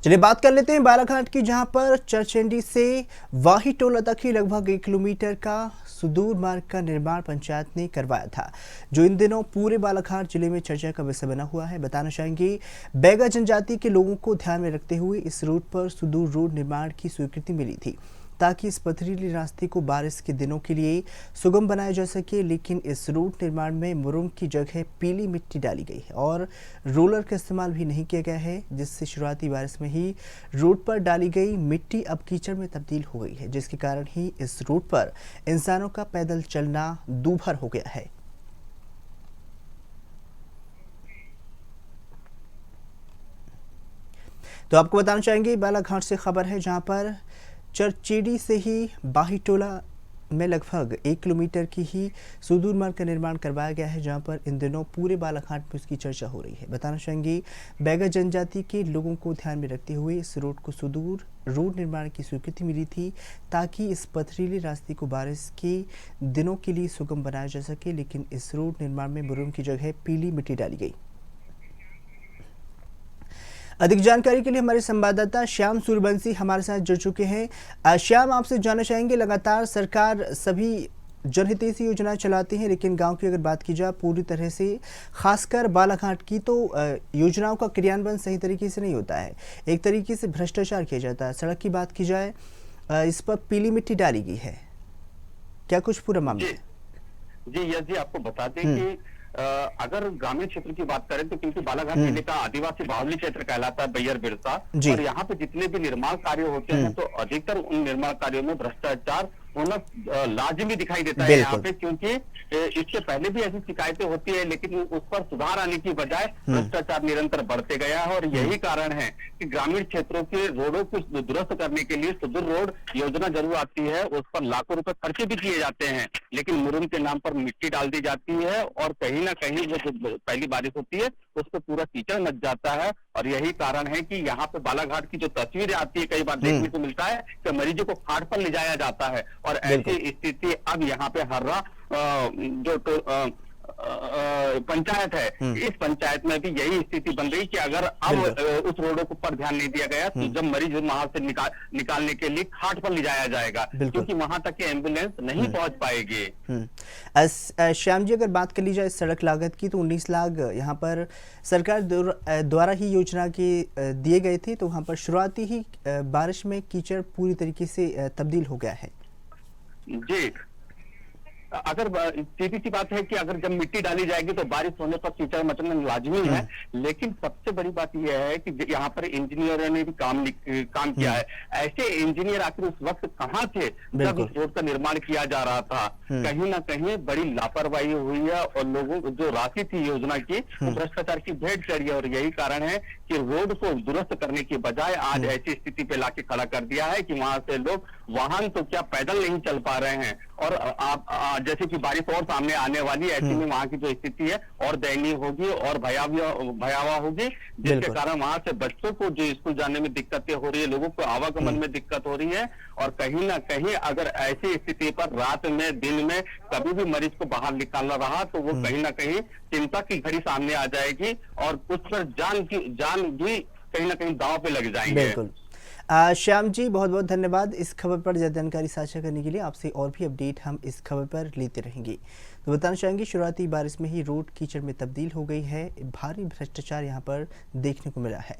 चलिए बात कर लेते हैं बालाघाट की, जहां पर चरचंडी से वाहीटोला तक ही लगभग 1 किलोमीटर का सुदूर मार्ग का निर्माण पंचायत ने करवाया था, जो इन दिनों पूरे बालाघाट जिले में चर्चा का विषय बना हुआ है। बताना चाहेंगे, बैगा जनजाति के लोगों को ध्यान में रखते हुए इस रूट पर सुदूर रोड निर्माण की स्वीकृति मिली थी, ताकि इस पथरीले रास्ते को बारिश के दिनों के लिए सुगम बनाया जा सके। लेकिन इस रूट निर्माण में मुरुम की जगह पीली मिट्टी डाली गई है और रोलर का इस्तेमाल भी नहीं किया गया है, जिससे शुरुआती बारिश में ही रोड पर डाली गई मिट्टी अब कीचड़ में तब्दील हो गई है, जिसके कारण ही इस रूट पर इंसानों का पैदल चलना दूभर हो गया है। तो आपको बताना चाहेंगे, बालाघाट से खबर है, जहां पर चरचेड़ी से ही बाहीटोला में लगभग 1 किलोमीटर की ही सुदूर मार्ग का निर्माण करवाया गया है, जहां पर इन दिनों पूरे बालाघाट में उसकी चर्चा हो रही है। बताना चाहेंगे, बैगा जनजाति के लोगों को ध्यान में रखते हुए इस रोड को सुदूर रोड निर्माण की स्वीकृति मिली थी, ताकि इस पथरीले रास्ते को बारिश के दिनों के लिए सुगम बनाया जा सके। लेकिन इस रोड निर्माण में मुरुम की जगह पीली मिट्टी डाली गई। अधिक जानकारी के लिए हमारे संवाददाता श्याम सूर्यवंशी हमारे साथ जुड़ चुके हैं। श्याम, आपसे जानना चाहेंगे, लगातार सरकार सभी जनहितैषी योजनाएं चलाती है, लेकिन गांव की अगर बात की जाए पूरी तरह से, खासकर बालाघाट की, तो योजनाओं का क्रियान्वयन सही तरीके से नहीं होता है। एक तरीके से भ्रष्टाचार किया जाता है। सड़क की बात की जाए, इस पर पीली मिट्टी डाली गई है, क्या कुछ पूरा मामला है? जी यस जी, आपको बता दें कि अगर ग्रामीण क्षेत्र की बात करें तो क्योंकि बालाघाट जिले का आदिवासी बाहुल्य क्षेत्र कहलाता है बैयर बिरसा, और यहाँ पे जितने भी निर्माण कार्य होते हैं तो अधिकतर उन निर्माण कार्यों में भ्रष्टाचार होना लाजिमी दिखाई देता है यहाँ पे, क्योंकि इससे पहले भी ऐसी शिकायतें होती है, लेकिन उस पर सुधार आने की बजाय भ्रष्टाचार निरंतर बढ़ते गया है। और यही कारण है कि ग्रामीण क्षेत्रों के रोडों को दुरुस्त करने के लिए सुदूर रोड योजना जरूर आती है, उस पर लाखों रुपए खर्चे भी किए जाते हैं, लेकिन मुरुम के नाम पर मिट्टी डाल दी जाती है और कहीं ना कहीं जो पहली बारिश होती है उस पर पूरा कीचड़ मच जाता है। और यही कारण है कि यहाँ पे बालाघाट की जो तस्वीरें आती है, कई बार देखने को मिलता है कि मरीजों को खाट पर ले जाया जाता है, और ऐसी स्थिति अब यहाँ पे हर्रा जो पंचायत है, इस पंचायत में भी यही स्थिति बन रही कि अगर अब उस रोडों पर ध्यान नहीं दिया गया तो जब मरीज वहां से निकालने के लिए खाट पर ले जाया जाएगा, क्योंकि वहां तक की एम्बुलेंस नहीं पहुंच पाएगी। श्याम जी, अगर बात कर ली जाए सड़क लागत की, तो 19 लाख यहाँ पर सरकार द्वारा ही योजना के दिए गए थे, तो वहां पर शुरुआती ही बारिश में कीचड़ पूरी तरीके से तब्दील हो गया है। जी, अगर सीधी सी बात है कि अगर जब मिट्टी डाली जाएगी तो बारिश होने पर कीचड़ मचना लाजमी है, लेकिन सबसे बड़ी बात यह है कि यहाँ पर इंजीनियरों ने भी काम किया है। ऐसे इंजीनियर आखिर उस वक्त कहाँ थे जब इस रोड का निर्माण किया जा रहा था? कहीं ना कहीं बड़ी लापरवाही हुई है और लोगों को जो राशि थी योजना की वो भ्रष्टाचार की भेंट चढ़ी है। और यही कारण है कि रोड को दुरुस्त करने की बजाय आज ऐसी स्थिति पे लाके खड़ा कर दिया है कि वहां से लोग वाहन तो क्या पैदल नहीं चल पा रहे हैं। और आप जैसे कि बारिश और सामने आने वाली है, ऐसे में वहां की जो स्थिति है और दयनीय होगी और भयावह होगी, जिसके कारण वहां से बच्चों को जो स्कूल जाने में दिक्कतें हो रही है, लोगों को आवागमन में दिक्कत हो रही है। और कहीं ना कहीं अगर ऐसी स्थिति पर रात में दिन में कभी भी मरीज को बाहर निकालना रहा तो वो कहीं ना कहीं चिंता की घड़ी सामने आ जाएगी और उस पर जान भी कहीं ना कहीं दांव पे लग जाएंगे। बिल्कुल। श्याम जी, बहुत बहुत धन्यवाद इस खबर पर ज़्यादा जानकारी साझा करने के लिए। आपसे और भी अपडेट हम इस खबर पर लेते रहेंगे। तो बताना चाहेंगे, शुरुआती बारिश में ही रोड कीचड़ में तब्दील हो गई है। भारी भ्रष्टाचार यहाँ पर देखने को मिला है।